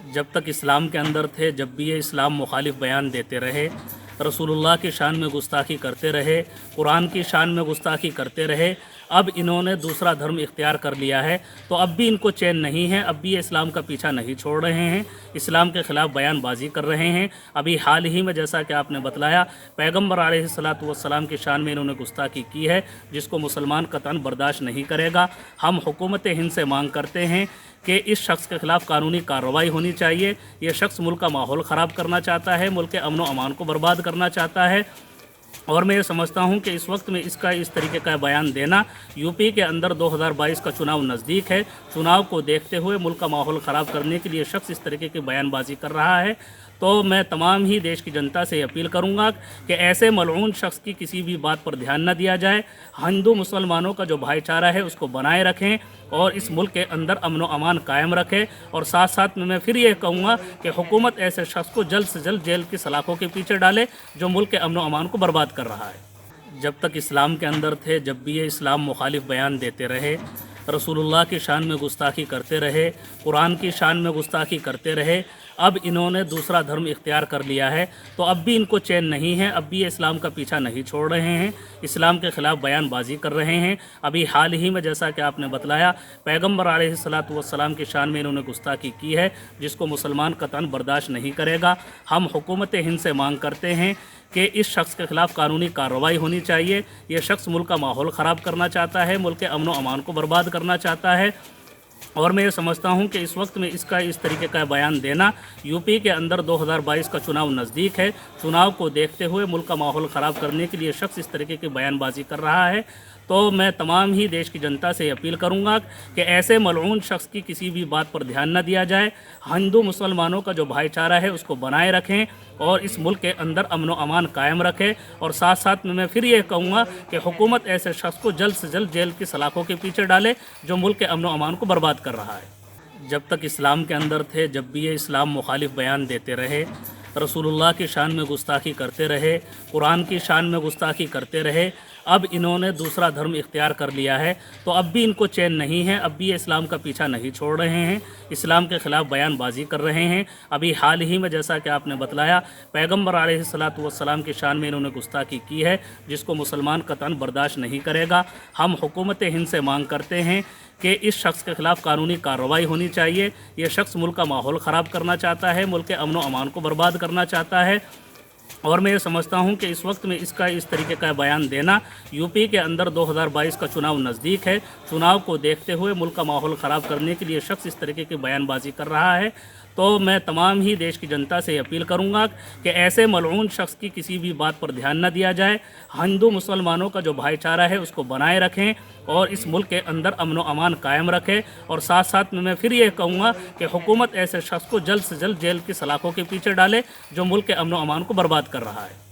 جب تک اسلام کے اندر تھے، جب بھی یہ اسلام مخالف بیان دیتے رہے، رسول اللہ کی شان میں گستاخی کرتے رہے، قرآن کی شان میں گستاخی کرتے رہے، اب انہوں نے دوسرا دھرم اختیار کر لیا ہے تو اب بھی ان کو چین نہیں ہے، اب بھی یہ اسلام کا پیچھا نہیں چھوڑ رہے ہیں، اسلام کے خلاف بیان بازی کر رہے ہیں۔ ابھی حال ہی میں جیسا کہ آپ نے بتلایا، پیغمبر علیہ الصلوۃ والسلام کی شان میں انہوں نے گستاخی کی ہے، جس کو مسلمان قطعاً برداشت نہیں کرے گا۔ ہم حکومت ہند سے مانگ کرتے ہیں کہ اس شخص کے خلاف قانونی کارروائی ہونی چاہیے۔ یہ شخص ملک کا ماحول خراب کرنا چاہتا ہے، ملک کے امن و امان کو برباد کرنا چاہتا ہے، اور میں یہ سمجھتا ہوں کہ اس وقت میں اس طریقے کا بیان دینا، یو پی کے اندر 2022 کا چناؤ نزدیک ہے، چناؤ کو دیکھتے ہوئے ملک کا ماحول خراب کرنے کے لیے شخص اس طریقے کی بیان بازی کر رہا ہے، تو میں تمام ہی دیش کی جنتا سے اپیل کروں گا کہ ایسے ملعون شخص کی کسی بھی بات پر دھیان نہ دیا جائے۔ ہندو مسلمانوں کا جو بھائی چارہ ہے اس کو بنائے رکھیں اور اس ملک کے اندر امن و امان قائم رکھے، اور ساتھ ساتھ میں پھر یہ کہوں گا کہ حکومت ایسے شخص کو جلد سے جلد جیل کی سلاخوں کے پیچھے ڈالے جو ملک کے امن و امان کو برباد کر رہا ہے۔ جب تک اسلام کے اندر تھے، جب بھی یہ اسلام مخالف بیان دیتے رہے، رسول اللہ کی شان میں گستاخی کرتے رہے، قرآن کی شان میں گستاخی کرتے رہے، اب انہوں نے دوسرا دھرم اختیار کر لیا ہے تو اب بھی ان کو چین نہیں ہے، اب بھی یہ اسلام کا پیچھا نہیں چھوڑ رہے ہیں، اسلام کے خلاف بیان بازی کر رہے ہیں۔ ابھی حال ہی میں جیسا کہ آپ نے بتلایا، پیغمبر علیہ الصلوۃ والسلام کی شان میں انہوں نے گستاخی کی ہے، جس کو مسلمان قطعاً برداشت نہیں کرے گا۔ ہم حکومت ہند سے مانگ کرتے ہیں کہ اس شخص کے خلاف قانونی کارروائی ہونی چاہیے۔ یہ شخص ملک کا ماحول خراب کرنا چاہتا ہے، ملک کے امن و امان کو برباد کرنا چاہتا ہے، اور میں یہ سمجھتا ہوں کہ اس وقت میں اس طریقے کا بیان دینا، یو پی کے اندر 2022 کا چناؤ نزدیک ہے، چناؤ کو دیکھتے ہوئے ملک کا ماحول خراب کرنے کے لیے شخص اس طریقے کی بیان بازی کر رہا ہے، تو میں تمام ہی دیش کی جنتا سے اپیل کروں گا کہ ایسے ملعون شخص کی کسی بھی بات پر دھیان نہ دیا جائے۔ ہندو مسلمانوں کا جو بھائی چارہ ہے اس کو بنائے رکھیں اور اس ملک کے اندر امن و امان قائم رکھے، اور ساتھ ساتھ میں پھر یہ کہوں گا کہ حکومت ایسے شخص کو جلد سے جلد جیل کی سلاخوں کے پیچھے ڈالے جو ملک کے امن و امان کو برباد کر رہا ہے۔ جب تک اسلام کے اندر تھے، جب بھی یہ اسلام مخالف بیان دیتے رہے، رسول اللہ کی شان میں گستاخی کرتے رہے، قرآن کی شان میں گستاخی کرتے رہے، اب انہوں نے دوسرا دھرم اختیار کر لیا ہے تو اب بھی ان کو چین نہیں ہے، اب بھی یہ اسلام کا پیچھا نہیں چھوڑ رہے ہیں، اسلام کے خلاف بیان بازی کر رہے ہیں۔ ابھی حال ہی میں جیسا کہ آپ نے بتلایا، پیغمبر علیہ الصلوۃ والسلام کی شان میں انہوں نے گستاخی کی ہے، جس کو مسلمان قطعاً برداشت نہیں کرے گا۔ ہم حکومت ہند سے مانگ کرتے ہیں کہ اس شخص کے خلاف قانونی کارروائی ہونی چاہیے۔ یہ شخص ملک کا ماحول خراب کرنا چاہتا ہے، ملک کے امن و امان کو برباد کرنا چاہتا ہے، اور میں یہ سمجھتا ہوں کہ اس وقت میں اس طریقے کا بیان دینا، یو پی کے اندر 2022 کا چناؤ نزدیک ہے، چناؤ کو دیکھتے ہوئے ملک کا ماحول خراب کرنے کے لیے شخص اس طریقے کی بیان بازی کر رہا ہے، تو میں تمام ہی دیش کی جنتا سے اپیل کروں گا کہ ایسے ملعون شخص کی کسی بھی بات پر دھیان نہ دیا جائے۔ ہندو مسلمانوں کا جو بھائی چارہ ہے اس کو بنائے رکھیں اور اس ملک کے اندر امن و امان قائم رکھے، اور ساتھ ساتھ میں پھر یہ کہوں گا کہ حکومت ایسے شخص کو جلد سے جلد جیل کی سلاخوں کے پیچھے ڈالے جو ملک کے امن و امان کو برباد کر رہا ہے۔